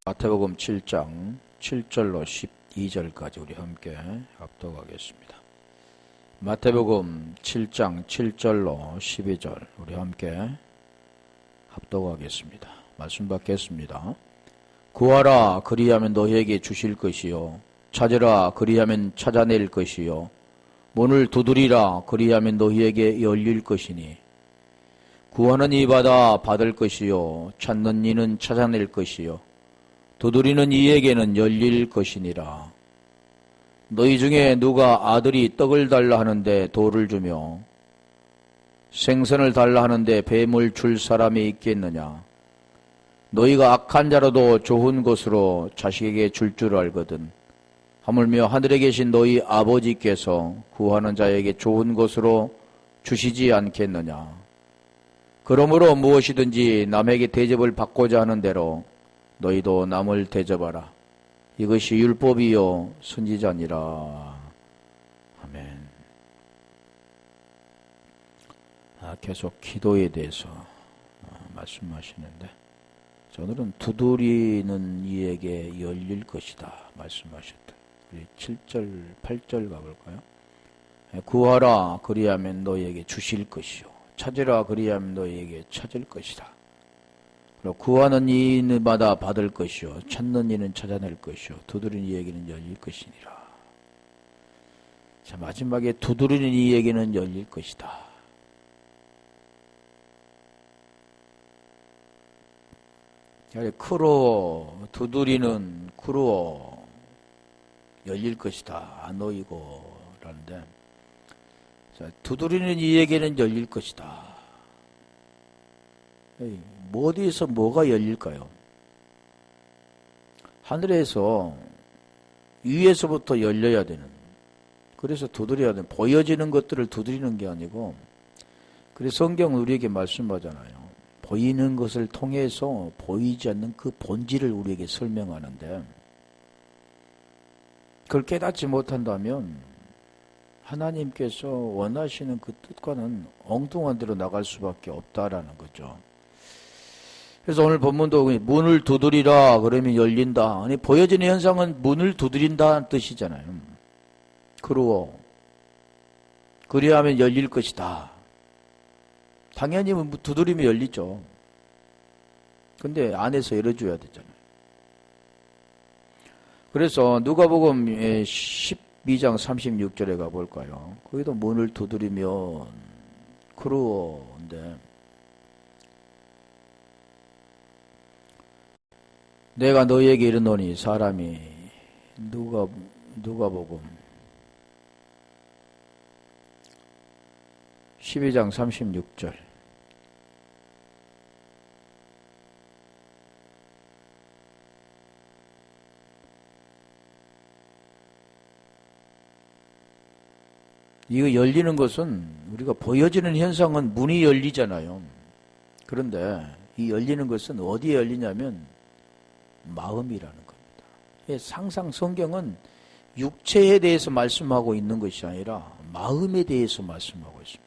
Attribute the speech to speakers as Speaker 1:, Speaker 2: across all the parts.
Speaker 1: 마태복음 7장 7절로 12절까지 우리 함께 합독하겠습니다. 마태복음 7장 7절로 12절 우리 함께 합독하겠습니다. 말씀 받겠습니다. 구하라 그리하면 너희에게 주실 것이요 찾으라 그리하면 찾아낼 것이요 문을 두드리라 그리하면 너희에게 열릴 것이니 구하는 이 받아 받을 것이요 찾는 이는 찾아낼 것이요 두드리는 이에게는 열릴 것이니라. 너희 중에 누가 아들이 떡을 달라 하는데 돌을 주며 생선을 달라 하는데 뱀을 줄 사람이 있겠느냐. 너희가 악한 자라도 좋은 것으로 자식에게 줄 줄 알거든. 하물며 하늘에 계신 너희 아버지께서 구하는 자에게 좋은 것으로 주시지 않겠느냐. 그러므로 무엇이든지 남에게 대접을 받고자 하는 대로 너희도 남을 대접하라. 이것이 율법이요 선지자니라. 아멘. 계속 기도에 대해서 말씀하시는데 오늘은 두드리는 이에게 열릴 것이다 말씀하셨다. 우리 7절 8절 가볼까요? 구하라 그리하면 너희에게 주실 것이요 찾으라 그리하면 너희에게 찾을 것이다. 구하는 이마다 받을 것이요 찾는 이는 찾아낼 것이요 두드리는 이에게는 열릴 것이니라. 자, 마지막에 두드리는 이에게는 열릴 것이다. 크로 두드리는 크로 열릴 것이다 안 놓이고 라는데 자, 두드리는 이에게는 열릴 것이다. 어디에서 뭐가 열릴까요? 하늘에서 위에서부터 열려야 되는, 그래서 두드려야 되는, 보여지는 것들을 두드리는 게 아니고, 그래서 성경은 우리에게 말씀하잖아요. 보이는 것을 통해서 보이지 않는 그 본질을 우리에게 설명하는데, 그걸 깨닫지 못한다면 하나님께서 원하시는 그 뜻과는 엉뚱한 데로 나갈 수밖에 없다라는 거죠. 그래서 오늘 본문도 문을 두드리라 그러면 열린다. 아니 보여지는 현상은 문을 두드린다는 뜻이잖아요. 그러오. 그리하면 열릴 것이다. 당연히 두드리면 열리죠. 근데 안에서 열어줘야 되잖아요. 그래서 누가복음 12장 36절에 가볼까요? 거기도 문을 두드리면 그러오인데 내가 너희에게 이르노니 사람이 누가복음 12장 36절 이거 열리는 것은 우리가 보여지는 현상은 문이 열리잖아요. 그런데 이 열리는 것은 어디에 열리냐면 마음이라는 겁니다. 항상 성경은 육체에 대해서 말씀하고 있는 것이 아니라 마음에 대해서 말씀하고 있습니다.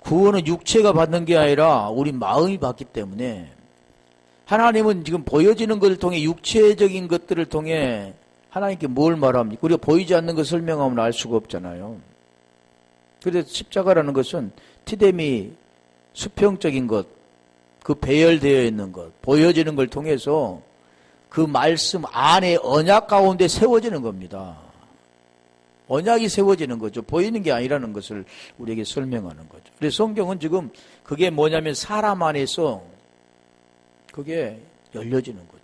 Speaker 1: 구원은 육체가 받는 게 아니라 우리 마음이 받기 때문에 하나님은 지금 보여지는 것을 통해 육체적인 것들을 통해 하나님께 뭘 말합니까? 우리가 보이지 않는 것을 설명하면 알 수가 없잖아요. 그래서 십자가라는 것은 티데미 수평적인 것, 그 배열되어 있는 것, 보여지는 걸 통해서 그 말씀 안에 언약 가운데 세워지는 겁니다. 언약이 세워지는 거죠. 보이는 게 아니라는 것을 우리에게 설명하는 거죠. 그래서 성경은 지금 그게 뭐냐면 사람 안에서 그게 열려지는 거죠.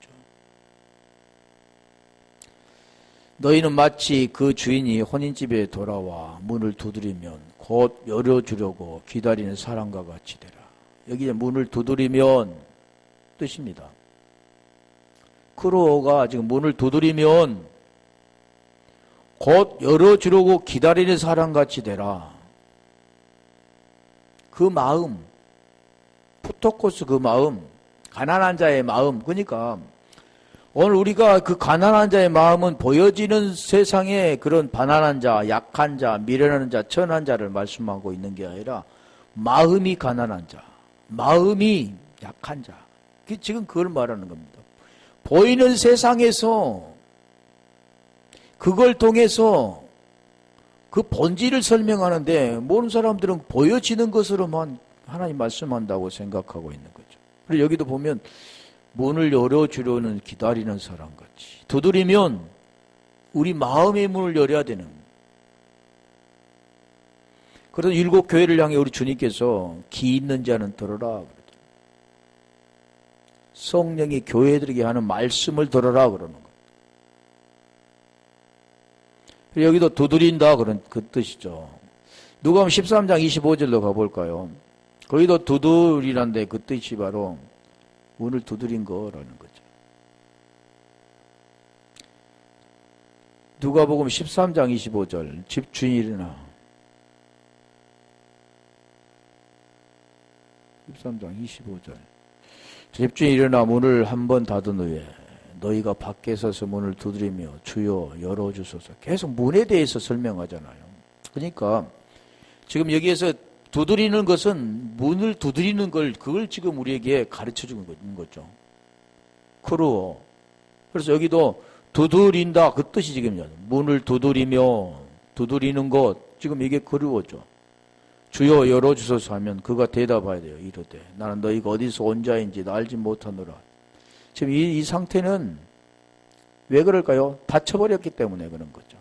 Speaker 1: 너희는 마치 그 주인이 혼인집에 돌아와 문을 두드리면 곧 열어주려고 기다리는 사람과 같이 되라. 여기에 문을 두드리면 뜻입니다. 크로가 지금 문을 두드리면 곧 열어주려고 기다리는 사람같이 되라. 그 마음, 푸토코스 그 마음, 가난한 자의 마음. 그러니까 오늘 우리가 그 가난한 자의 마음은 보여지는 세상에 그런 가난한 자, 약한 자, 미련한 자, 천한 자를 말씀하고 있는 게 아니라 마음이 가난한 자, 마음이 약한 자. 지금 그걸 말하는 겁니다. 보이는 세상에서 그걸 통해서 그 본질을 설명하는데 모르는 사람들은 보여지는 것으로만 하나님 말씀한다고 생각하고 있는 거죠. 그리고 여기도 보면 문을 열어주려는 기다리는 사람같이 두드리면 우리 마음의 문을 열어야 되는. 그래서 7 교회를 향해 우리 주님께서 귀 있는 자는 들어라. 성령이 교회들에게 하는 말씀을 들어라 그러는 거예요. 여기도 두드린다 그런 그 뜻이죠. 누가복음 13장 25절로 가볼까요? 거기도 두드리란데 그 뜻이 바로 문을 두드린 거라는 거죠. 누가복음 13장 25절 집주인이 일어나 13장 25절 집주인이 일어나 문을 한 번 닫은 후에 너희가 밖에 서서 문을 두드리며 주여 열어주소서. 계속 문에 대해서 설명하잖아요. 그러니까 지금 여기에서 두드리는 것은 문을 두드리는 걸 그걸 지금 우리에게 가르쳐 주는 거죠. 크루어. 그래서 여기도 두드린다 그 뜻이 지금요. 문을 두드리며 두드리는 것 지금 이게 크루어죠. 주여 열어주소서 하면 그가 대답해야 돼요. 이르되 나는 너희가 어디서 온 자인지 알지 못하노라. 지금 이 상태는 왜 그럴까요? 다쳐버렸기 때문에 그런 거죠.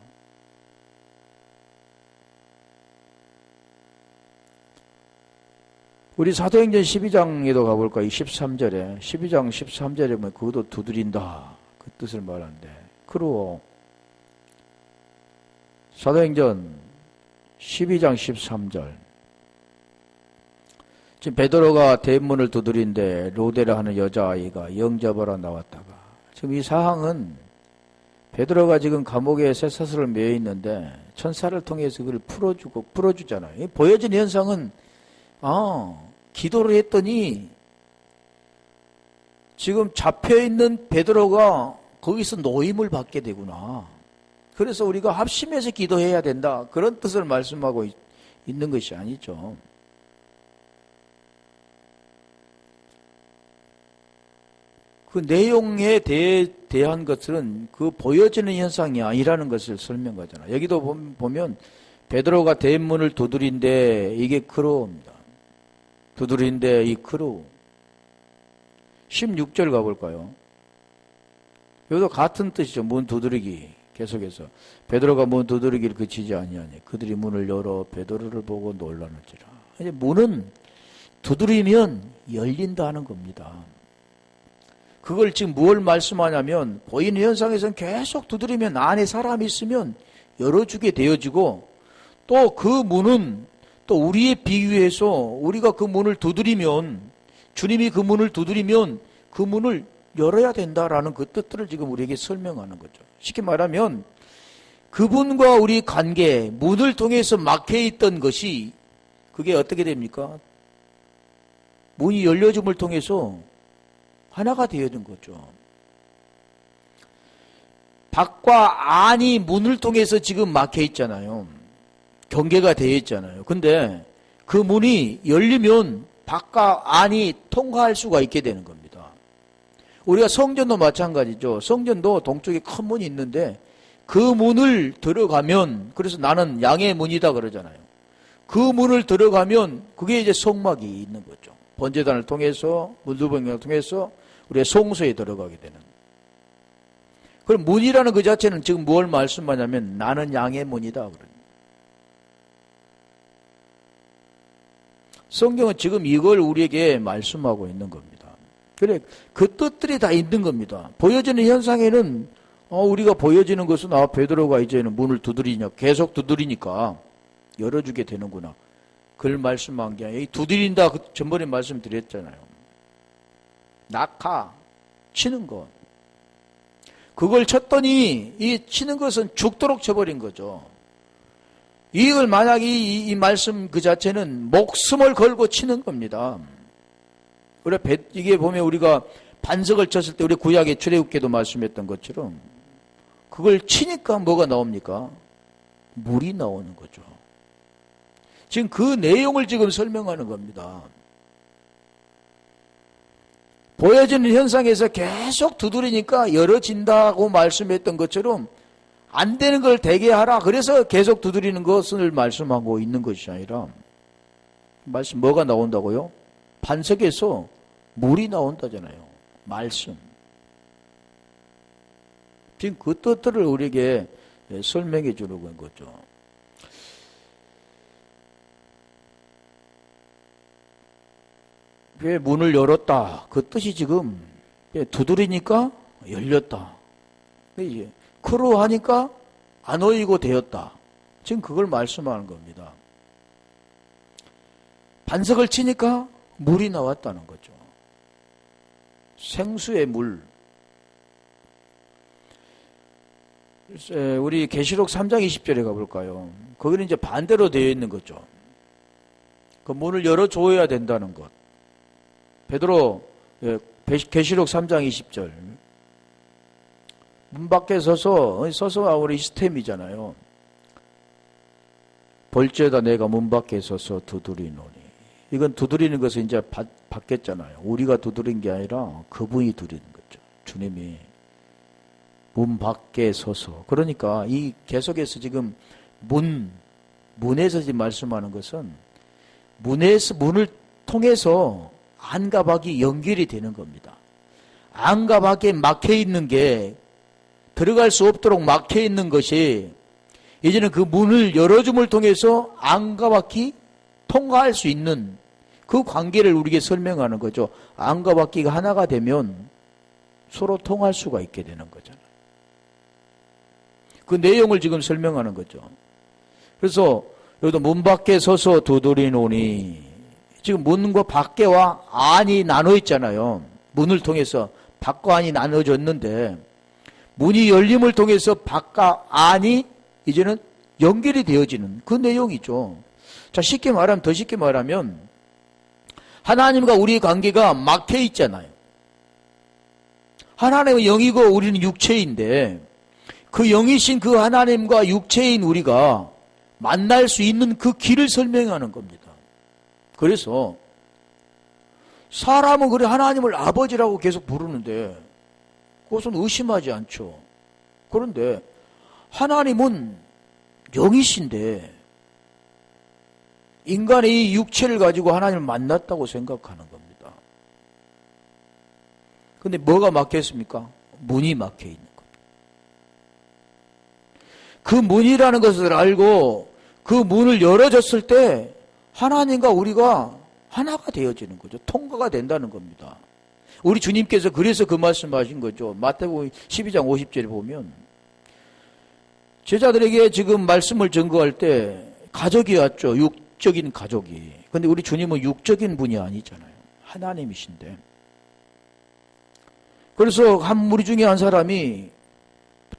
Speaker 1: 우리 사도행전 12장에도 가볼까요? 13절에 12장 13절에 보면 그것도 두드린다 그 뜻을 말하는데 그리고 사도행전 12장 13절 지금 베드로가 대문을 두드린데 로데라 하는 여자아이가 영접하러 나왔다가 지금 이 사항은 베드로가 지금 감옥에 쇠사슬을 매여 있는데 천사를 통해서 그걸 풀어주잖아요. 보여진 현상은 기도를 했더니 지금 잡혀있는 베드로가 거기서 노임을 받게 되구나. 그래서 우리가 합심해서 기도해야 된다. 그런 뜻을 말씀하고 있는 것이 아니죠. 그 내용에 대한 것은 그 보여지는 현상이 아니라는 것을 설명하잖아요. 여기도 보면 베드로가 대문을 두드린데 이게 크로입니다. 두드린데 이 크로 16절 가볼까요? 여기도 같은 뜻이죠. 문 두드리기 계속해서 베드로가 문 두드리기를 그치지 아니하니 그들이 문을 열어 베드로를 보고 놀라는지라. 이제 문은 두드리면 열린다 하는 겁니다. 그걸 지금 뭘 말씀하냐면 보이는 현상에서는 계속 두드리면 안에 사람이 있으면 열어주게 되어지고 또 그 문은 또 우리에 비유해서 우리가 그 문을 두드리면 주님이 그 문을 두드리면 그 문을 열어야 된다라는 그 뜻들을 지금 우리에게 설명하는 거죠. 쉽게 말하면 그분과 우리 관계 문을 통해서 막혀있던 것이 그게 어떻게 됩니까? 문이 열려줌을 통해서 하나가 되어진 거죠. 밖과 안이 문을 통해서 지금 막혀 있잖아요. 경계가 되어 있잖아요. 근데 그 문이 열리면 밖과 안이 통과할 수가 있게 되는 겁니다. 우리가 성전도 마찬가지죠. 성전도 동쪽에 큰 문이 있는데 그 문을 들어가면 그래서 나는 양의 문이다 그러잖아요. 그 문을 들어가면 그게 이제 성막이 있는 거죠. 번제단을 통해서 문두병을 통해서 우리의 성소에 들어가게 되는. 그럼 문이라는 그 자체는 지금 뭘 말씀하냐면 나는 양의 문이다 그러는. 성경은 지금 이걸 우리에게 말씀하고 있는 겁니다. 그래 그 뜻들이 다 있는 겁니다. 보여지는 현상에는 우리가 보여지는 것은 베드로가 이제는 문을 두드리냐 계속 두드리니까 열어주게 되는구나. 그걸 말씀한 게 아니라 두드린다 그 전번에 말씀드렸잖아요. 낙하 치는 것 그걸 쳤더니 이 치는 것은 죽도록 쳐버린 거죠. 이걸 만약에 이 말씀 그 자체는 목숨을 걸고 치는 겁니다. 이게 보면 우리가 반석을 쳤을 때 우리 구약의 출애굽기도 말씀했던 것처럼 그걸 치니까 뭐가 나옵니까? 물이 나오는 거죠. 지금 그 내용을 지금 설명하는 겁니다. 보여지는 현상에서 계속 두드리니까 열어진다고 말씀했던 것처럼 안 되는 걸 되게 하라. 그래서 계속 두드리는 것을 말씀하고 있는 것이 아니라, 말씀 뭐가 나온다고요? 반석에서 물이 나온다잖아요. 말씀. 지금 그 뜻들을 우리에게 설명해 주려고 한 거죠. 왜 문을 열었다. 그 뜻이 지금 두드리니까 열렸다. 이제 크루 하니까 안 어이고 되었다. 지금 그걸 말씀하는 겁니다. 반석을 치니까 물이 나왔다는 거죠. 생수의 물. 우리 계시록 3장 20절에 가볼까요? 거기는 이제 반대로 되어 있는 거죠. 그 문을 열어줘야 된다는 것. 베드로 계시록 3장 20절. 문 밖에 서서 우리 시스템이잖아요. 벌죄다 내가 문 밖에 서서 두드리노니. 이건 두드리는 것은 이제 바뀌었잖아요. 우리가 두드린 게 아니라 그분이 두드리는 거죠. 주님이 문 밖에 서서. 그러니까 이 계속해서 지금 문에서 지금 말씀하는 것은 문을 통해서 안과 밖이 연결이 되는 겁니다. 안과 밖에 막혀 있는 게 들어갈 수 없도록 막혀 있는 것이 이제는 그 문을 열어줌을 통해서 안과 밖이 통과할 수 있는 그 관계를 우리에게 설명하는 거죠. 안과 밖이가 하나가 되면 서로 통할 수가 있게 되는 거잖아요. 그 내용을 지금 설명하는 거죠. 그래서 여기도 문 밖에 서서 두드리노니, 지금 문과 밖에와 안이 나눠 있잖아요. 문을 통해서 밖과 안이 나눠졌는데 문이 열림을 통해서 밖과 안이 이제는 연결이 되어지는 그 내용이죠. 자, 더 쉽게 말하면 하나님과 우리의 관계가 막혀 있잖아요. 하나님은 영이고 우리는 육체인데 그 영이신 그 하나님과 육체인 우리가 만날 수 있는 그 길을 설명하는 겁니다. 그래서 사람은 그래 하나님을 아버지라고 계속 부르는데 그것은 의심하지 않죠. 그런데 하나님은 영이신데 인간의 이 육체를 가지고 하나님을 만났다고 생각하는 겁니다. 그런데 뭐가 막혔습니까? 문이 막혀 있는 겁니다. 그 문이라는 것을 알고 그 문을 열어줬을 때 하나님과 우리가 하나가 되어지는 거죠. 통과가 된다는 겁니다. 우리 주님께서 그래서 그 말씀하신 거죠. 마태복음 12장 50절에 보면 제자들에게 지금 말씀을 전거할 때 가족이 왔죠. 육적인 가족이. 그런데 우리 주님은 육적인 분이 아니잖아요. 하나님이신데. 그래서 한 무리 중에 한 사람이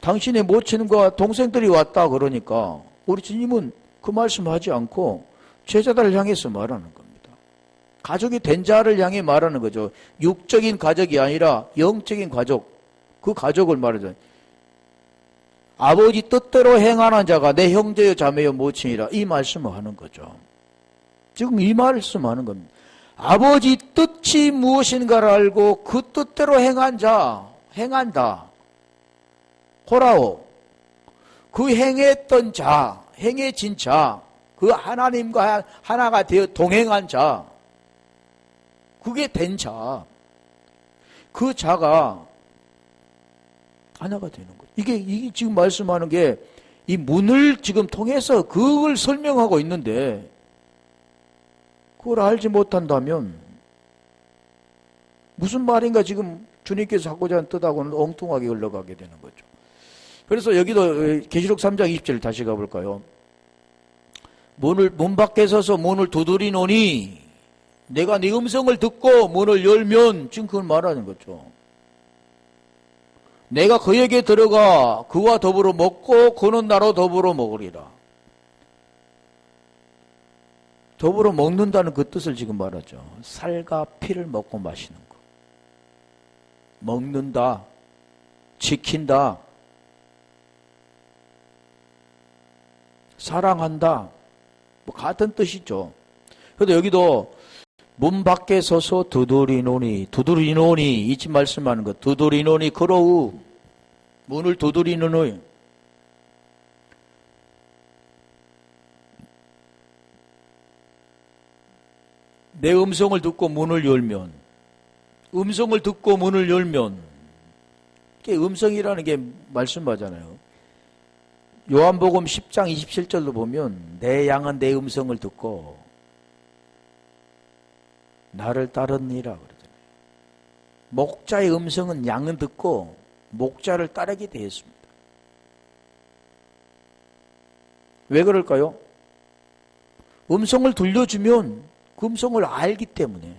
Speaker 1: 당신의 모친과 동생들이 왔다 그러니까 우리 주님은 그 말씀하지 않고 제자들을 향해서 말하는 겁니다. 가족이 된 자를 향해 말하는 거죠. 육적인 가족이 아니라 영적인 가족, 그 가족을 말하죠. 아버지 뜻대로 행하는 자가 내 형제여 자매여 모친이라, 이 말씀을 하는 거죠. 지금 이 말씀하는 겁니다. 아버지 뜻이 무엇인가를 알고 그 뜻대로 행한다. 호라오. 그 행했던 자, 행해진 자, 그 하나님과 하나가 되어 동행한 자, 그게 된 자, 그 자가 하나가 되는 거예요. 이게 지금 말씀하는 게 이 문을 지금 통해서 그걸 설명하고 있는데 그걸 알지 못한다면 무슨 말인가 지금 주님께서 하고자 하는 뜻하고는 엉뚱하게 흘러가게 되는 거죠. 그래서 여기도 계시록 3장 20절 다시 가볼까요? 문 밖에 서서 문을 두드리노니 내가 네 음성을 듣고 문을 열면, 지금 그걸 말하는 거죠. 내가 그에게 들어가 그와 더불어 먹고 그는 나로 더불어 먹으리라. 더불어 먹는다는 그 뜻을 지금 말하죠. 살과 피를 먹고 마시는 거. 먹는다, 지킨다, 사랑한다, 뭐 같은 뜻이죠. 그런데 여기도 문 밖에 서서 두드리노니, 두드리노니, 이집 말씀하는 것, 두드리노니 그러우, 문을 두드리노니. 내 음성을 듣고 문을 열면, 음성을 듣고 문을 열면, 이게 음성이라는 게 말씀하잖아요. 요한복음 10장 27절로 보면, 내 양은 내 음성을 듣고, 나를 따르니라 그러잖아요. 목자의 음성은 양은 듣고, 목자를 따르게 되었습니다. 왜 그럴까요? 음성을 들려주면 그 음성을 알기 때문에.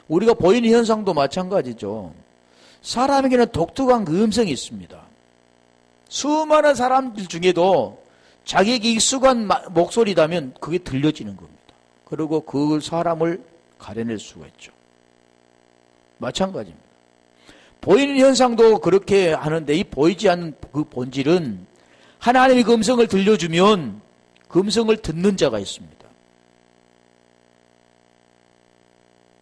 Speaker 1: 우리가 보이는 현상도 마찬가지죠. 사람에게는 독특한 그 음성이 있습니다. 수많은 사람들 중에도 자기에게 익숙한 목소리라면 그게 들려지는 겁니다. 그리고 그 사람을 가려낼 수가 있죠. 마찬가지입니다. 보이는 현상도 그렇게 하는데 이 보이지 않는 그 본질은 하나님이 그 음성을 들려주면 그 음성을 듣는 자가 있습니다.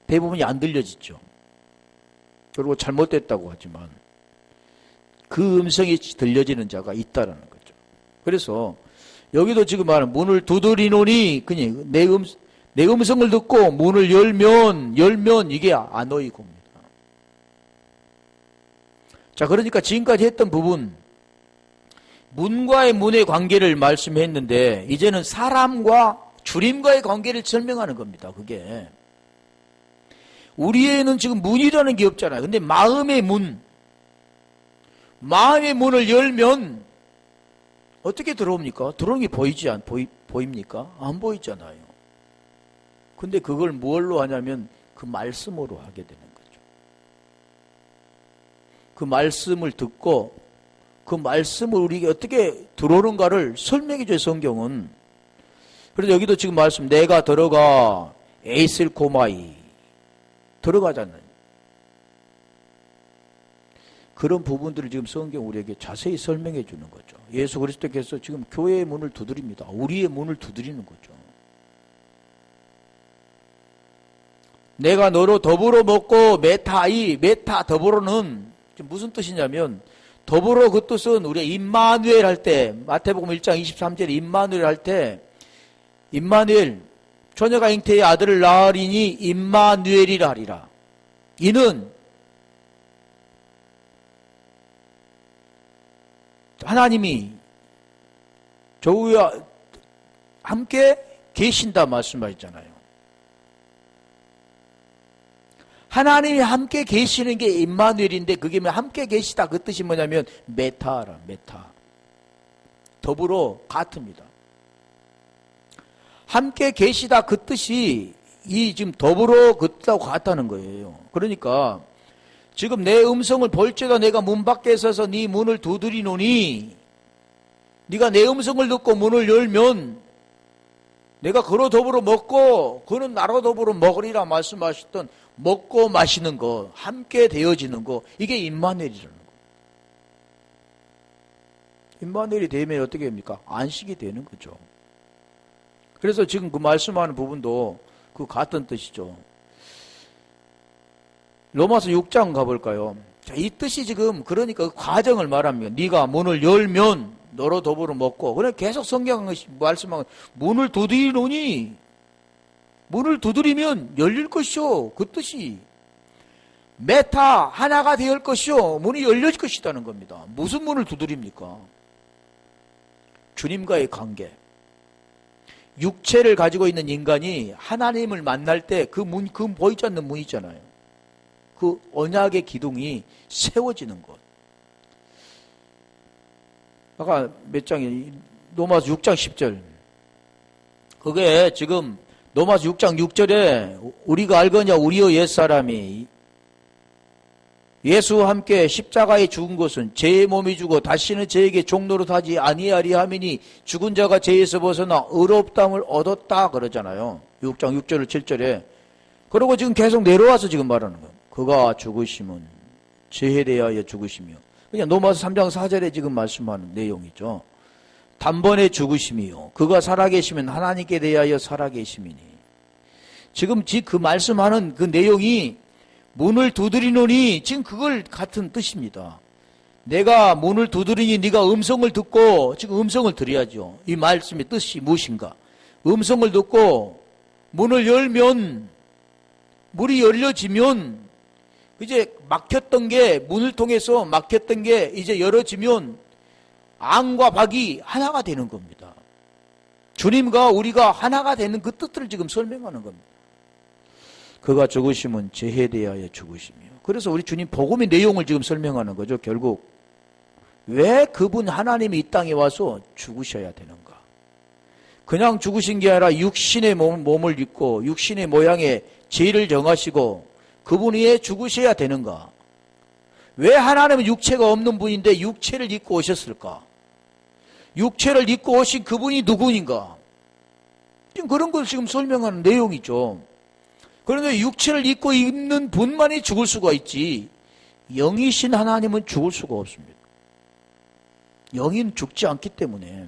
Speaker 1: 대부분이 안 들려지죠. 그리고 잘못됐다고 하지만 그 음성이 들려지는 자가 있다라는 거죠. 그래서 여기도 지금 말하는 문을 두드리노니 그냥 내 음성을 듣고 문을 열면 이게 아노이고입니다. 자, 그러니까 지금까지 했던 부분 문과의 문의 관계를 말씀했는데 이제는 사람과 주님과의 관계를 설명하는 겁니다. 그게 우리에는 지금 문이라는 게 없잖아요. 근데 마음의 문을 열면 어떻게 들어옵니까? 들어오는 게 보입니까? 안 보이잖아요. 근데 그걸 뭘로 하냐면 그 말씀으로 하게 되는 거죠. 그 말씀을 듣고 그 말씀을 우리에게 어떻게 들어오는가를 설명해 줘요, 성경은. 그래서 여기도 지금 말씀, 내가 들어가 에이슬 코마이 들어가잖아요. 그런 부분들을 지금 성경 우리에게 자세히 설명해 주는 거죠. 예수 그리스도께서 지금 교회의 문을 두드립니다. 우리의 문을 두드리는 거죠. 내가 너로 더불어 먹고 메타 더불어는 지금 무슨 뜻이냐면 더불어 그 뜻은 우리가 임마누엘 할 때 마태복음 1장 23절에 임마누엘 할 때 임마누엘 처녀가 잉태의 아들을 낳으리니 임마누엘이라 하리라. 이는 하나님이 저와 함께 계신다 말씀하셨잖아요. 하나님이 함께 계시는 게 임마누엘인데 그게 함께 계시다 그 뜻이 뭐냐면 메타. 더불어 같습니다. 함께 계시다 그 뜻이 이 지금 더불어 그뜻하고 같다는 거예요. 그러니까 지금 내 음성을 볼지어다 내가 문 밖에 서서 네 문을 두드리노니 네가 내 음성을 듣고 문을 열면 내가 그로 더불어 먹고 그는 나로 더불어 먹으리라 말씀하셨던 먹고 마시는 거 함께 되어지는 거 이게 임마누엘이라는 거. 임마누엘이 되면 어떻게 됩니까? 안식이 되는 거죠. 그래서 지금 그 말씀하는 부분도 그 같은 뜻이죠. 로마서 6장 가볼까요? 자, 이 뜻이 지금 그러니까 그 과정을 말합니다. 네가 문을 열면 너로 더불어 먹고 그래 계속 성경 말씀하고 문을 두드리노니 문을 두드리면 열릴 것이요. 그 뜻이 메타 하나가 되을 것이요. 문이 열릴 것이라는 겁니다. 무슨 문을 두드립니까? 주님과의 관계. 육체를 가지고 있는 인간이 하나님을 만날 때 그 문, 그 보이지 않는 문 있잖아요. 그 언약의 기둥이 세워지는 것. 아까 몇 장이 로마서 6장 10절. 그게 지금 로마서 6장 6절에 우리가 알거냐 우리의 옛사람이 예수와 함께 십자가에 죽은 것은 죄의 몸이 죽어 다시는 죄에게 종노릇하지 아니하리 하미니 죽은 자가 죄에서 벗어나 의롭다함을 얻었다 그러잖아요. 6장 6절 7절에. 그리고 지금 계속 내려와서 지금 말하는 거예요. 그가 죽으심은 죄에 대하여 죽으시며 그냥 로마서 3장 4절에 지금 말씀하는 내용이죠. 단번에 죽으심이요 그가 살아계시면 하나님께 대하여 살아계심이니 지금 그 말씀하는 그 내용이 문을 두드리노니 지금 그걸 같은 뜻입니다. 내가 문을 두드리니 네가 음성을 듣고, 지금 음성을 들어야죠. 이 말씀의 뜻이 무엇인가? 음성을 듣고 문을 열면, 문이 열려지면 이제 막혔던 게, 문을 통해서 막혔던 게 이제 열어지면 앙과 박이 하나가 되는 겁니다. 주님과 우리가 하나가 되는 그 뜻을 지금 설명하는 겁니다. 그가 죽으심은 죄에 대하여 죽으시며. 그래서 우리 주님 복음의 내용을 지금 설명하는 거죠. 결국 왜 그분 하나님이 이 땅에 와서 죽으셔야 되는가? 그냥 죽으신 게 아니라 육신의 몸을 입고 육신의 모양의 죄를 정하시고 그분이 왜 죽으셔야 되는가? 왜 하나님은 육체가 없는 분인데 육체를 입고 오셨을까? 육체를 입고 오신 그분이 누구인가? 지금 그런 걸 지금 설명하는 내용이죠. 그런데 육체를 입고 있는 분만이 죽을 수가 있지, 영이신 하나님은 죽을 수가 없습니다. 영은 죽지 않기 때문에.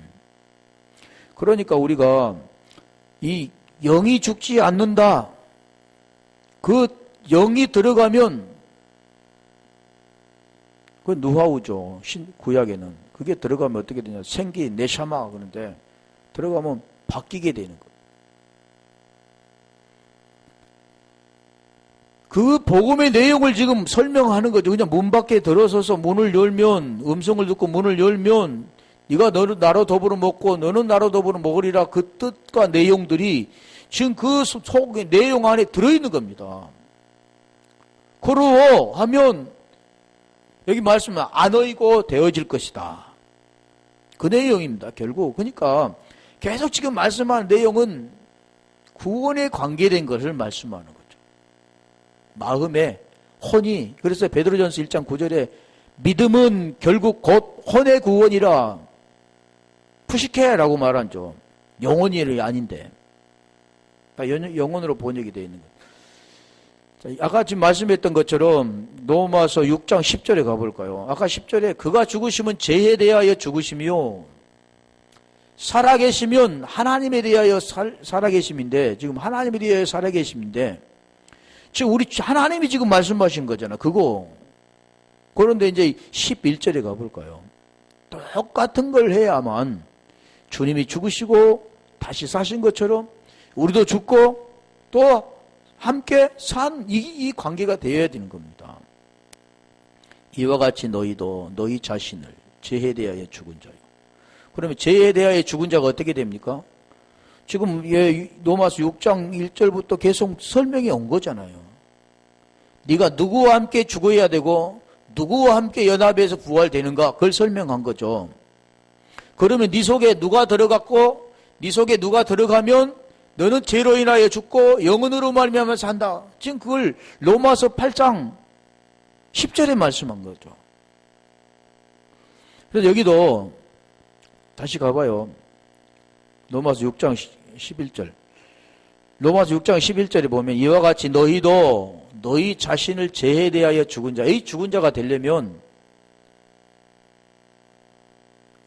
Speaker 1: 그러니까 우리가 이 영이 죽지 않는다, 그 영이 들어가면, 그 누하우죠. 구약에는. 그게 들어가면 어떻게 되냐. 생기, 네샤마 그러는데 들어가면 바뀌게 되는 거예요. 그 복음의 내용을 지금 설명하는 거죠. 그냥 문 밖에 들어서서 문을 열면, 음성을 듣고 문을 열면 네가 나로 더불어 먹고 너는 나로 더불어 먹으리라, 그 뜻과 내용들이 지금 그 속의 내용 안에 들어있는 겁니다. 그러오 하면 여기 말씀은 안 어이고 되어질 것이다. 그 내용입니다. 결국. 그러니까 계속 지금 말씀하는 내용은 구원에 관계된 것을 말씀하는 거죠. 마음의 혼이. 그래서 베드로전서 1장 9절에 믿음은 결국 곧 혼의 구원이라 푸시케라고 말하죠. 영혼이 아닌데. 영혼으로 번역이 되어 있는 거예요. 아까 지금 말씀했던 것처럼 로마서 6장 10절에 가볼까요? 아까 10절에 그가 죽으시면 죄에 대하여 죽으시며 살아계시면 하나님에 대하여 살아계심인데, 지금 하나님에 대하여 살아계심인데, 지금 우리 하나님이 지금 말씀하신 거잖아. 그거. 그런데 이제 11절에 가볼까요? 똑같은 걸 해야만 주님이 죽으시고 다시 사신 것처럼 우리도 죽고 또 함께 산 이 관계가 되어야 되는 겁니다. 이와 같이 너희도 너희 자신을 죄에 대하여 죽은 자요. 그러면 죄에 대하여 죽은 자가 어떻게 됩니까? 지금 로마서 6장 1절부터 계속 설명이 온 거잖아요. 네가 누구와 함께 죽어야 되고 누구와 함께 연합해서 부활되는가, 그걸 설명한 거죠. 그러면 네 속에 누가 들어갔고 네 속에 누가 들어가면 너는 죄로 인하여 죽고 영혼으로 말미암아 산다. 지금 그걸 로마서 8장 10절에 말씀한 거죠. 그래서 여기도 다시 가봐요. 로마서 6장 11절. 로마서 6장 11절에 보면 이와 같이 너희도 너희 자신을 죄에 대하여 죽은 자, 이 죽은 자가 되려면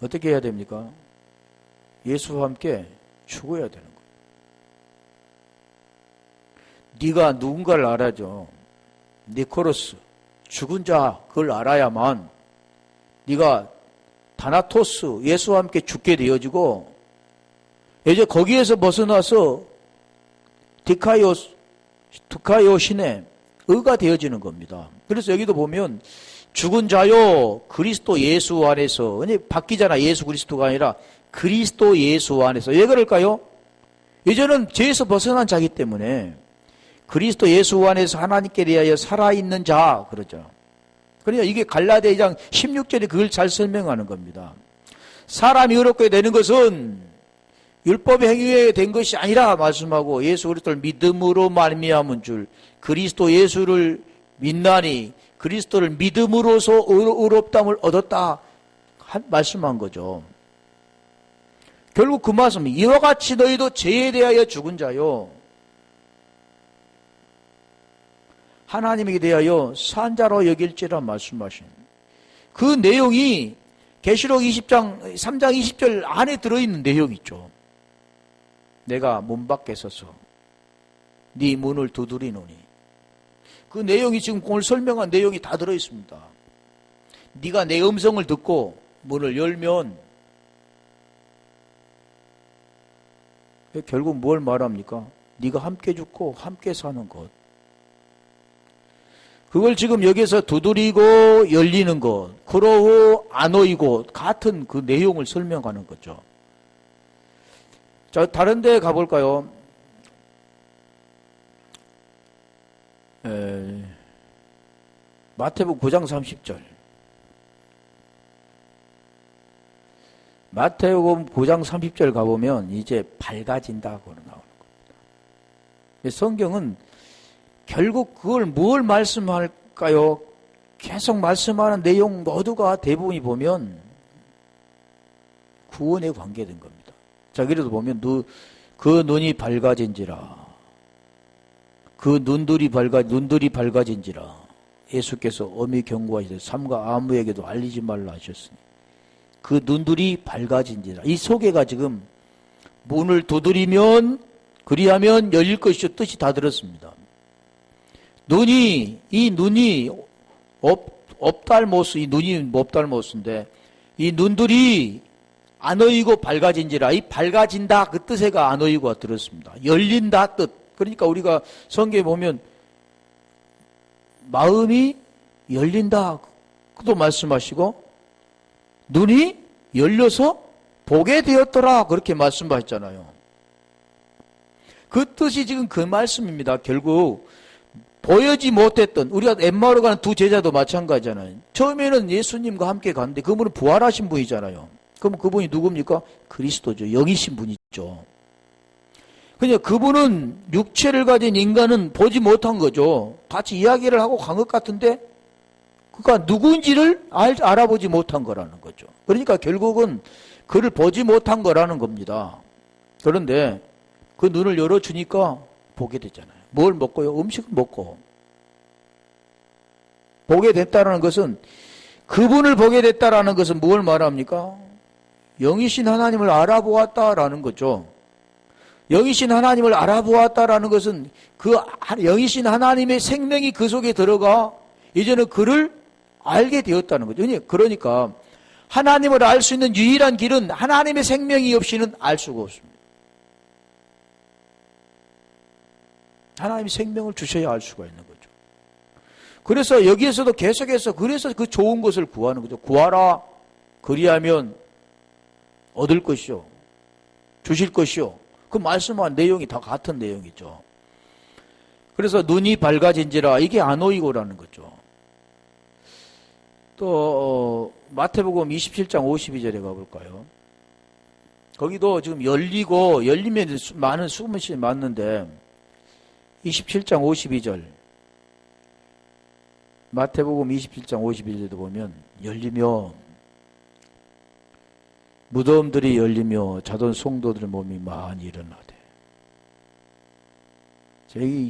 Speaker 1: 어떻게 해야 됩니까? 예수와 함께 죽어야 되는 거예요. 네가 누군가를 알아야죠. 니코로스, 죽은 자, 그걸 알아야만 네가 다나토스, 예수와 함께 죽게 되어지고, 이제 거기에서 벗어나서 디카요 신의 의가 되어지는 겁니다. 그래서 여기도 보면 죽은 자요 그리스도 예수 안에서, 바뀌잖아. 예수 그리스도가 아니라 그리스도 예수 안에서. 왜 그럴까요? 이제는 죄에서 벗어난 자기 때문에 그리스도 예수 안에서 하나님께 대하여 살아있는 자, 그러죠. 그러니까 이게 갈라디아 2장 16절에 그걸 잘 설명하는 겁니다. 사람이 의롭게 되는 것은 율법의 행위에 된 것이 아니라 말씀하고, 예수 그리스도를 믿음으로 말미암은 줄, 그리스도 예수를 믿나니 그리스도를 믿음으로서 의롭다함을 얻었다 말씀한 거죠. 결국 그 말씀, 이와 같이 너희도 죄에 대하여 죽은 자요 하나님에게 대하여 산 자로 여길지라 말씀하신 그 내용이 계시록 20장 3장 20절 안에 들어있는 내용이죠. 내가 문 밖에 서서 네 문을 두드리노니. 그 내용이 지금 오늘 설명한 내용이 다 들어있습니다. 네가 내 음성을 듣고 문을 열면 결국 뭘 말합니까? 네가 함께 죽고 함께 사는 것. 그걸 지금 여기서 두드리고 열리는 것, 그러고 안 오이고 같은 그 내용을 설명하는 거죠. 자, 다른 데 가볼까요? 마태복음 9장 30절. 마태복음 9장 30절 가보면 이제 밝아진다고 나오는 겁니다. 성경은 결국 그걸 뭘 말씀할까요? 계속 말씀하는 내용 모두가 대부분이 보면 구원에 관계된 겁니다. 자, 그래도 보면 그 눈이 밝아진지라. 그 눈들이 밝아진지라. 예수께서 엄히 경고하시되 삼가 아무에게도 알리지 말라 하셨으니 그 눈들이 밝아진지라. 이 소개가 지금 문을 두드리면 그리하면 열릴 것이죠. 뜻이 다 들었습니다. 이 눈이 옵달모스, 이 눈이 옵달모스인데 이 눈들이 안 어이고 밝아진지라. 이 밝아진다 그 뜻에가 안 어이고가 들었습니다. 열린다 뜻. 그러니까 우리가 성경에 보면 마음이 열린다 그도 말씀하시고 눈이 열려서 보게 되었더라 그렇게 말씀하셨잖아요. 그 뜻이 지금 그 말씀입니다. 결국 보여지 못했던 우리가 엠마오로 가는 두 제자도 마찬가지잖아요. 처음에는 예수님과 함께 갔는데 그분은 부활하신 분이잖아요. 그럼 그분이 누굽니까? 그리스도죠. 영이신 분이죠. 그냥 그분은 육체를 가진 인간은 보지 못한 거죠. 같이 이야기를 하고 간 것 같은데 그가 누구인지를 알아보지 못한 거라는 거죠. 그러니까 결국은 그를 보지 못한 거라는 겁니다. 그런데 그 눈을 열어주니까 보게 됐잖아요. 뭘 먹고요? 음식을 먹고. 보게 됐다는 것은 그분을 보게 됐다라는 것은 뭘 말합니까? 영이신 하나님을 알아보았다라는 거죠. 영이신 하나님을 알아보았다라는 것은 그 영이신 하나님의 생명이 그 속에 들어가 이제는 그를 알게 되었다는 거죠. 그러니까 하나님을 알 수 있는 유일한 길은 하나님의 생명이 없이는 알 수가 없습니다. 하나님이 생명을 주셔야 알 수가 있는 거죠. 그래서 여기에서도 계속해서 그래서 그 좋은 것을 구하는 거죠. 구하라. 그리하면 얻을 것이요. 주실 것이요. 그 말씀한 내용이 다 같은 내용이죠. 그래서 눈이 밝아진지라 이게 아노이고라는 거죠. 또 마태복음 27장 52절에 가볼까요? 거기도 지금 열리면 많은 수문이 맞는데 27장 52절 마태복음 27장 52절에도 보면 열리며 무덤들이 열리며 자던 성도들의 몸이 많이 일어나대.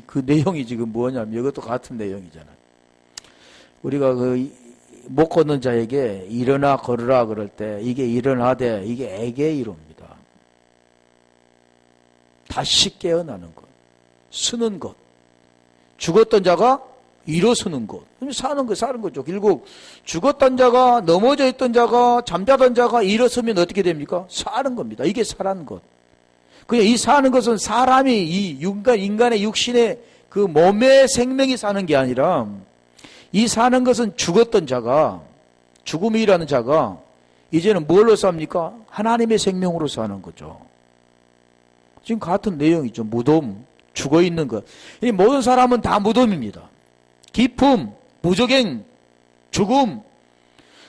Speaker 1: 그 내용이 지금 뭐냐면 이것도 같은 내용이잖아요. 우리가 못 걷는 자에게 일어나 걸으라 그럴 때 이게 일어나되 이게 에게이로입니다. 다시 깨어나는 것, 쓰는 것, 죽었던 자가 일어서는 것, 사는 거죠. 결국 죽었던 자가 넘어져 있던 자가 잠자던 자가 일어서면 어떻게 됩니까? 사는 겁니다. 이게 사는 것. 그냥 이 사는 것은 사람이 이 인간의 육신의 그 몸의 생명이 사는 게 아니라 이 사는 것은 죽었던 자가 죽음이라는 자가 이제는 뭘로 삽니까? 하나님의 생명으로 사는 거죠. 지금 같은 내용이죠. 무덤, 죽어있는 것. 이 모든 사람은 다 무덤입니다. 기품, 무적행, 죽음,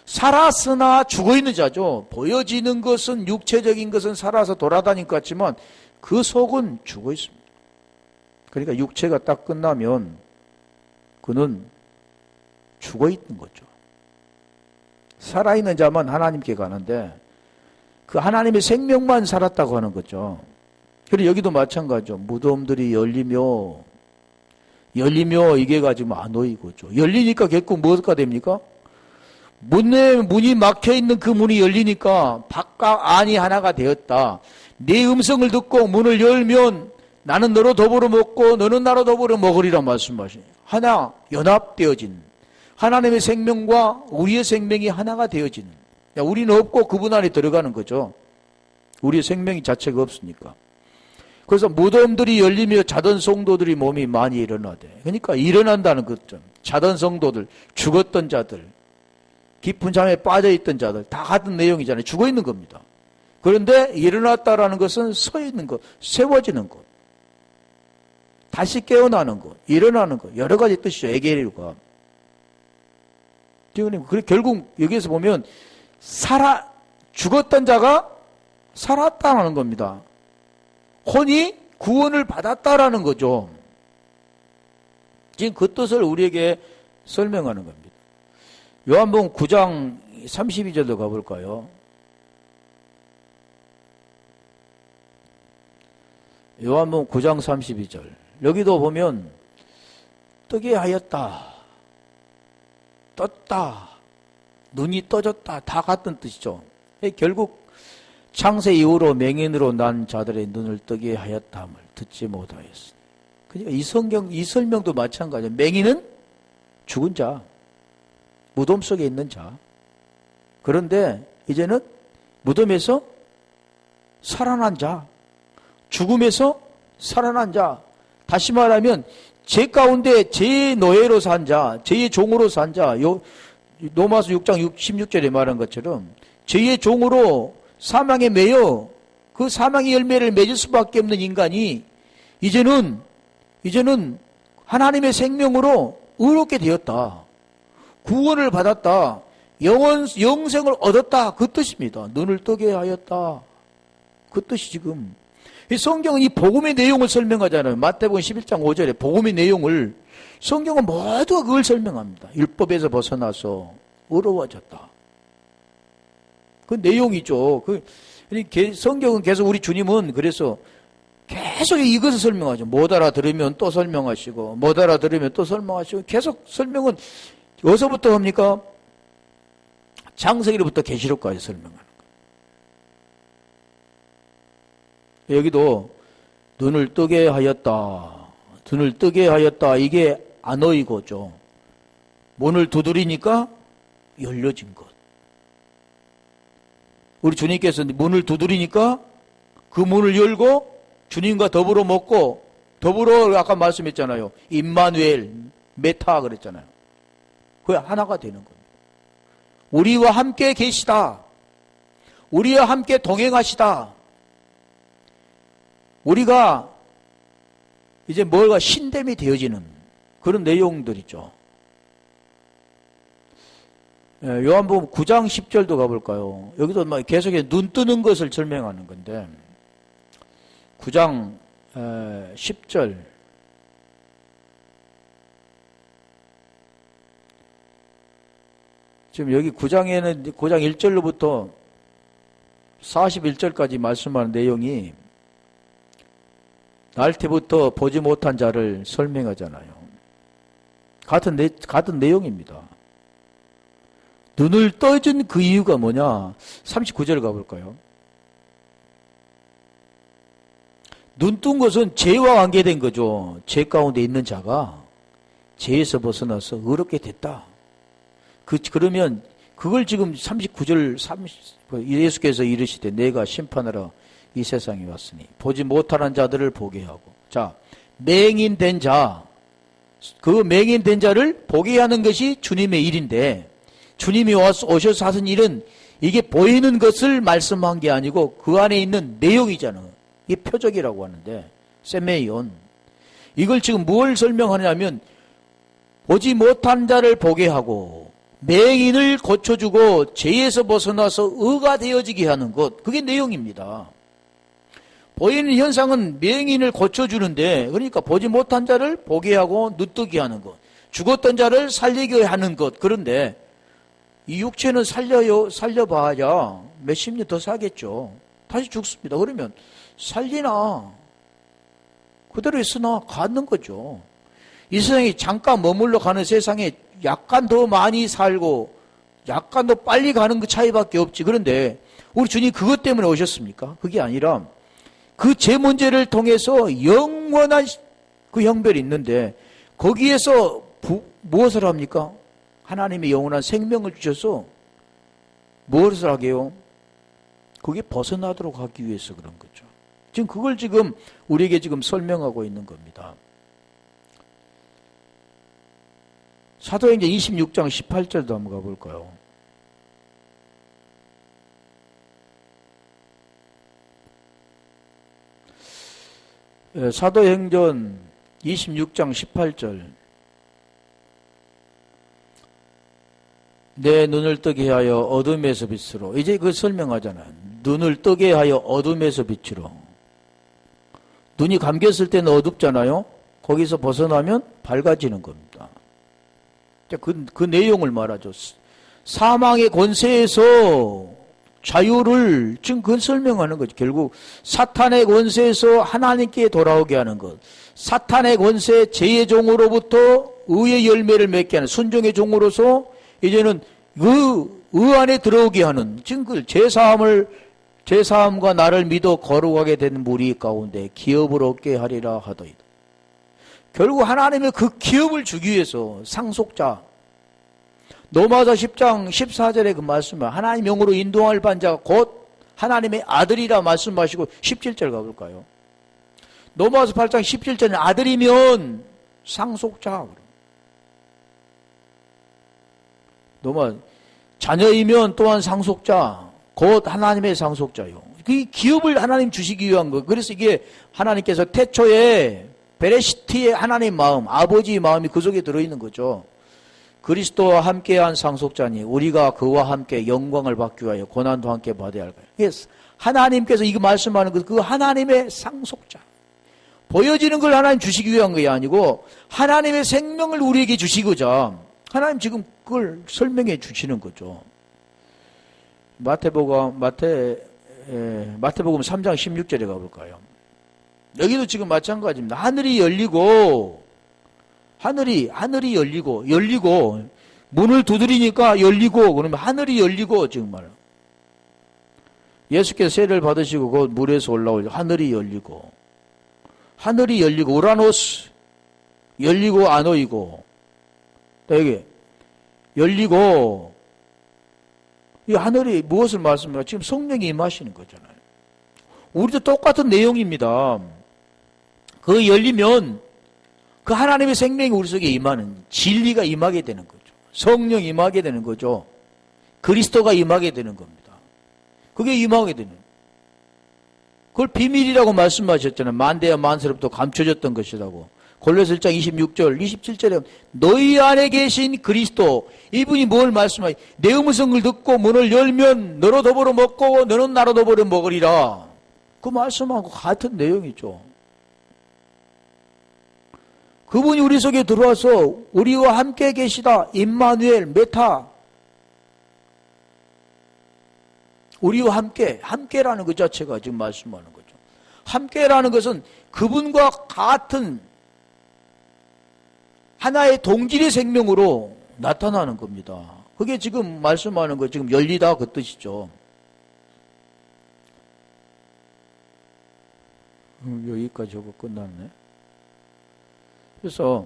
Speaker 1: 살았으나 죽어있는 자죠. 보여지는 것은 육체적인 것은 살아서 돌아다닐 것 같지만 그 속은 죽어있습니다. 그러니까 육체가 딱 끝나면 그는 죽어있는 거죠. 살아있는 자만 하나님께 가는데 그 하나님의 생명만 살았다고 하는 거죠. 그리고 여기도 마찬가지죠. 무덤들이 열리며 이게 가지고 아노이고죠. 열리니까 결국 뭐가 됩니까? 문이 막혀있는 그 문이 열리니까 바깥 안이 하나가 되었다. 내 음성을 듣고 문을 열면 나는 너로 더불어 먹고 너는 나로 더불어 먹으리라 말씀하시니 하나 연합되어진 하나님의 생명과 우리의 생명이 하나가 되어지는, 우리는 없고 그분 안에 들어가는 거죠. 우리의 생명이 자체가 없으니까. 그래서 무덤들이 열리며 자던 성도들이 몸이 많이 일어나대. 그러니까 일어난다는 거죠. 자던 성도들, 죽었던 자들, 깊은 잠에 빠져있던 자들 다 같은 내용이잖아요. 죽어있는 겁니다. 그런데 일어났다라는 것은 서 있는 것, 세워지는 것, 다시 깨어나는 것, 일어나는 것, 여러 가지 뜻이죠. 에게리가. 결국 여기에서 보면 죽었던 자가 살았다는 겁니다. 혼이 구원을 받았다라는 거죠. 지금 그 뜻을 우리에게 설명하는 겁니다. 요한복음 9장 32절로 가볼까요? 요한복음 9장 32절. 여기도 보면 뜨게 하였다, 떴다, 눈이 떠졌다, 다 같은 뜻이죠. 결국 창세 이후로 맹인으로 난 자들의 눈을 뜨게 하였다함을 듣지 못하였으니. 그러니까 이 설명도 마찬가지예요. 맹인은 죽은 자, 무덤 속에 있는 자. 그런데 이제는 무덤에서 살아난 자, 죽음에서 살아난 자, 다시 말하면 죄 가운데 죄의 노예로 산 자, 죄의 종으로 산 자, 로마서 6장 16절에 말한 것처럼 죄의 종으로 사망에 매여 그 사망의 열매를 맺을 수밖에 없는 인간이 이제는 하나님의 생명으로 의롭게 되었다, 구원을 받았다, 영생을 얻었다, 그 뜻입니다. 눈을 뜨게 하였다, 그 뜻이 지금. 이 성경은 이 복음의 내용을 설명하잖아요. 마태복음 11장 5절에 복음의 내용을, 성경은 모두 그걸 설명합니다. 율법에서 벗어나서 의로워졌다, 그 내용이죠. 성경은 계속 우리 주님은 그래서 계속 이것을 설명하죠. 못 알아들으면 또 설명하시고, 못 알아들으면 또 설명하시고, 계속 설명은 어디서부터 합니까? 창세기로부터 계시록까지 설명하는 거예요. 여기도 눈을 뜨게 하였다, 눈을 뜨게 하였다, 이게 아너이고죠. 문을 두드리니까 열려진 것. 우리 주님께서 문을 두드리니까 그 문을 열고 주님과 더불어 먹고, 더불어 아까 말씀했잖아요. 임마누엘, 메타 그랬잖아요. 그게 하나가 되는 겁니다. 우리와 함께 계시다, 우리와 함께 동행하시다. 우리가 이제 뭐가 신됨이 되어지는 그런 내용들이죠. 요한복음 9장 10절도 가볼까요? 여기도 계속 눈 뜨는 것을 설명하는 건데, 9장 10절. 지금 여기 9장에는 9장 1절로부터 41절까지 말씀하는 내용이 날 때부터 보지 못한 자를 설명하잖아요. 같은 내용입니다. 눈을 떠준 그 이유가 뭐냐? 39절 가볼까요? 눈 뜬 것은 죄와 관계된 거죠. 죄 가운데 있는 자가 죄에서 벗어나서 의롭게 됐다. 그러면 그걸 지금 39절 예수께서 이르시되 내가 심판하러 이 세상에 왔으니 보지 못하는 자들을 보게 하고, 자, 맹인된 자, 그 맹인된 자를 보게 하는 것이 주님의 일인데, 주님이 오셔서 하신 일은 이게 보이는 것을 말씀한 게 아니고 그 안에 있는 내용이잖아요. 이게 표적이라고 하는데, 세메이온. 이걸 지금 뭘 설명하냐면 보지 못한 자를 보게 하고 맹인을 고쳐주고 죄에서 벗어나서 의가 되어지게 하는 것, 그게 내용입니다. 보이는 현상은 맹인을 고쳐주는데, 그러니까 보지 못한 자를 보게 하고 눈뜨게 하는 것, 죽었던 자를 살리게 하는 것. 그런데 이 육체는 살려봐야 몇십 년 더 사겠죠. 다시 죽습니다. 그러면 살리나 그대로 있으나 가는 거죠. 이 세상에 잠깐 머물러 가는 세상에 약간 더 많이 살고 약간 더 빨리 가는 그 차이밖에 없지. 그런데 우리 주님 그것 때문에 오셨습니까? 그게 아니라 그 죄 문제를 통해서 영원한 그 형별이 있는데 거기에서 무엇을 합니까? 하나님이 영원한 생명을 주셔서 무엇을 하게요? 그게 벗어나도록 하기 위해서 그런 거죠. 지금 그걸 지금 우리에게 지금 설명하고 있는 겁니다. 사도행전 26장 18절도 한번 가볼까요? 사도행전 26장 18절. 내 눈을 뜨게 하여 어둠에서 빛으로. 이제 그 설명하잖아요. 눈을 뜨게 하여 어둠에서 빛으로. 눈이 감겼을 때는 어둡잖아요. 거기서 벗어나면 밝아지는 겁니다. 그 내용을 말하죠. 사망의 권세에서 자유를 지금 그걸 설명하는 거죠. 결국 사탄의 권세에서 하나님께 돌아오게 하는 것. 사탄의 권세, 죄의 종으로부터 의의 열매를 맺게 하는 순종의 종으로서 이제는 의 안에 들어오게 하는 지금 그 제사함과 나를 믿어 거룩하게 된 무리 가운데 기업을 얻게 하리라 하더이다. 결국 하나님의 그 기업을 주기 위해서 상속자 로마서 10장 14절에 그 말씀을 하나님 영으로 인도할 반 자가 곧 하나님의 아들이라 말씀하시고 17절 가볼까요? 로마서 8장 17절은 아들이면 상속자. 로마 자녀이면 또한 상속자 곧 하나님의 상속자요. 그 기업을 하나님 주시기 위한 거. 그래서 이게 하나님께서 태초에 베레시티의 하나님의 마음, 아버지의 마음이 그 속에 들어있는 거죠. 그리스도와 함께한 상속자니 우리가 그와 함께 영광을 받기 위하여 고난도 함께 받아야 할까요? 그래서 하나님께서 이거 말씀하는 것, 그 하나님의 상속자. 보여지는 걸 하나님 주시기 위한 것이 아니고 하나님의 생명을 우리에게 주시고자 하나님 지금 그걸 설명해 주시는 거죠. 마태복음 3장 16절에 가볼까요? 여기도 지금 마찬가지입니다. 하늘이 열리고 문을 두드리니까 열리고 그러면 하늘이 열리고 정말 예수께서 세례를 받으시고 그 물에서 올라올 하늘이 열리고 우라노스 열리고 아노이고 여기 열리고 이 하늘이 무엇을 말씀합니까? 지금 성령이 임하시는 거잖아요. 우리도 똑같은 내용입니다. 그 열리면 그 하나님의 생명이 우리 속에 임하는 진리가 임하게 되는 거죠. 성령이 임하게 되는 거죠. 그리스도가 임하게 되는 겁니다. 그게 임하게 되는 그걸 비밀이라고 말씀하셨잖아요. 만대와 만세로부터 감춰졌던 것이라고. 골로새 1장 26절 27절에 너희 안에 계신 그리스도 이분이 뭘 말씀하시 내 음성을 듣고 문을 열면 너로 더불어 먹고 너는 나로 더불어 먹으리라. 그 말씀하고 같은 내용이죠. 그분이 우리 속에 들어와서 우리와 함께 계시다. 임마누엘 메타. 우리와 함께라는 것 자체가 지금 말씀하는 거죠. 함께라는 것은 그분과 같은 하나의 동질의 생명으로 나타나는 겁니다. 그게 지금 말씀하는 거 지금 열리다 그 뜻이죠. 여기까지 하고 끝났네. 그래서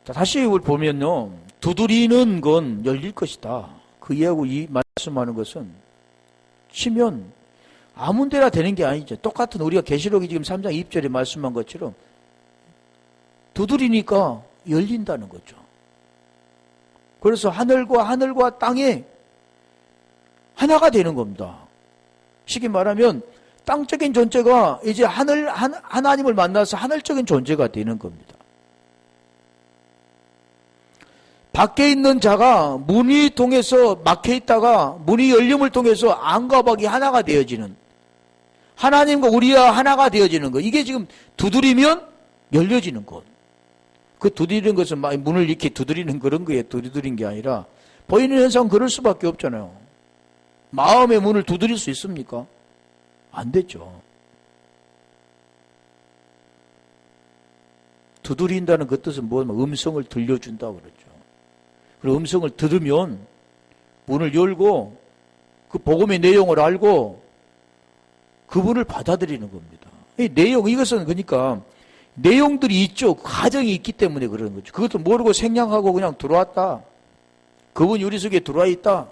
Speaker 1: 다시 이걸 보면요. 두드리는 건 열릴 것이다. 그 이하고 이 말씀하는 것은 치면 아무 데나 되는 게 아니죠. 똑같은 우리가 계시록이 지금 3장 2절에 말씀한 것처럼 두드리니까 열린다는 거죠. 그래서 하늘과 땅이 하나가 되는 겁니다. 쉽게 말하면 땅적인 존재가 이제 하나님을 만나서 하늘적인 존재가 되는 겁니다. 밖에 있는 자가 문이 통해서 막혀 있다가 문이 열림을 통해서 안과 밖이 하나가 되어지는 하나님과 우리와 하나가 되어지는 것. 이게 지금 두드리면 열려지는 것. 그 두드리는 것은 막 문을 이렇게 두드리는 그런 거에 두드린 게 아니라 보이는 현상은 그럴 수밖에 없잖아요. 마음의 문을 두드릴 수 있습니까? 안 되죠. 두드린다는 그 뜻은 뭐냐면 음성을 들려준다고 그러죠. 그리고 음성을 들으면 문을 열고 그 복음의 내용을 알고 그분을 받아들이는 겁니다. 이 내용, 이것은 그러니까 내용들이 있죠. 과정이 있기 때문에 그러는 거죠. 그것도 모르고 생략하고 그냥 들어왔다. 그분이 우리 속에 들어와 있다.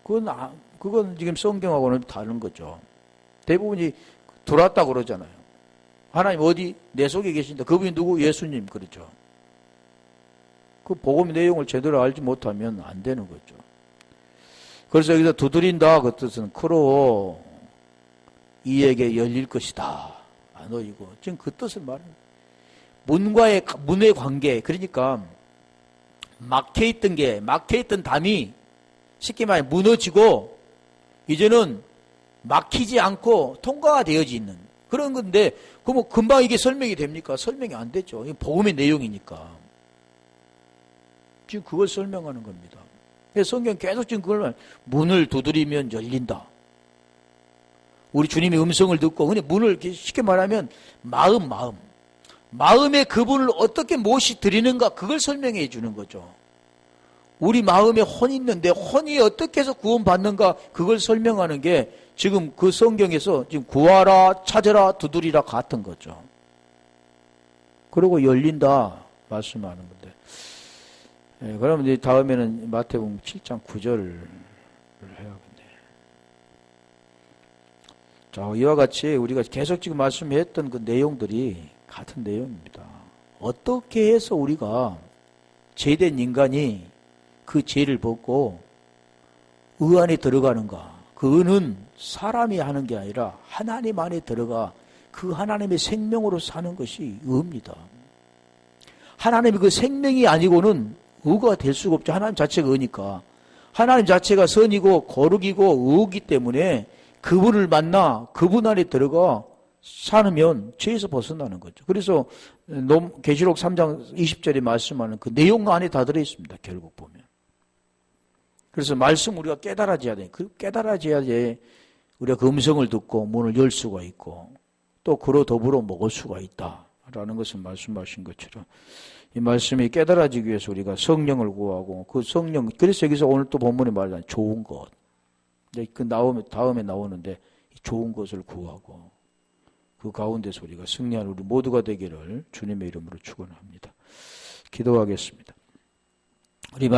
Speaker 1: 그건 지금 성경하고는 다른 거죠. 대부분이 들어왔다 그러잖아요. 하나님 어디? 내 속에 계신다. 그분이 누구? 예수님. 그렇죠. 그 복음 내용을 제대로 알지 못하면 안 되는 거죠. 그래서 여기서 두드린다. 그 뜻은 크로 이에게 열릴 것이다. 안 어이고. 지금 그 뜻을 말합니다. 문의 관계. 그러니까 막혀있던 담이 쉽게 말해 무너지고 이제는 막히지 않고 통과가 되어지 있는 그런 건데, 그럼 금방 이게 설명이 됩니까? 설명이 안 되죠. 이 복음의 내용이니까. 지금 그걸 설명하는 겁니다. 성경 계속 지금 그걸 문을 두드리면 열린다. 우리 주님의 음성을 듣고, 근데 문을 쉽게 말하면 마음에 그분을 어떻게 모시드리는가, 그걸 설명해 주는 거죠. 우리 마음에 혼이 있는데 혼이 어떻게 해서 구원받는가, 그걸 설명하는 게 지금 그 성경에서 지금 구하라, 찾으라, 두드리라 같은 거죠. 그리고 열린다 말씀하는 건데. 그러면 이제 다음에는 마태복음 7장 9절을 해야겠네. 자, 이와 같이 우리가 계속 지금 말씀했던 그 내용들이 같은 내용입니다. 어떻게 해서 우리가 죄된 인간이 그 죄를 벗고 의 안에 들어가는가? 그 의는 사람이 하는 게 아니라 하나님 안에 들어가 그 하나님의 생명으로 사는 것이 의입니다. 하나님이 그 생명이 아니고는 의가 될 수가 없죠. 하나님 자체가 의니까. 하나님 자체가 선이고 거룩이고 의이기 때문에 그분을 만나 그분 안에 들어가 사면 죄에서 벗어나는 거죠. 그래서 계시록 3장 20절에 말씀하는 그 내용 안에 다 들어있습니다. 결국 보면. 그래서 말씀 우리가 깨달아져야 돼. 그 깨달아져야지 우리가 그 음성을 듣고 문을 열 수가 있고 또 그로 더불어 먹을 수가 있다라는 것을 말씀하신 것처럼 이 말씀이 깨달아지기 위해서 우리가 성령을 구하고 그 성령, 그래서 여기서 오늘 또 본문에 말하는 좋은 것, 그 다음에 나오는데 좋은 것을 구하고 그 가운데서 우리가 승리하는 우리 모두가 되기를 주님의 이름으로 축원합니다. 기도하겠습니다. 우리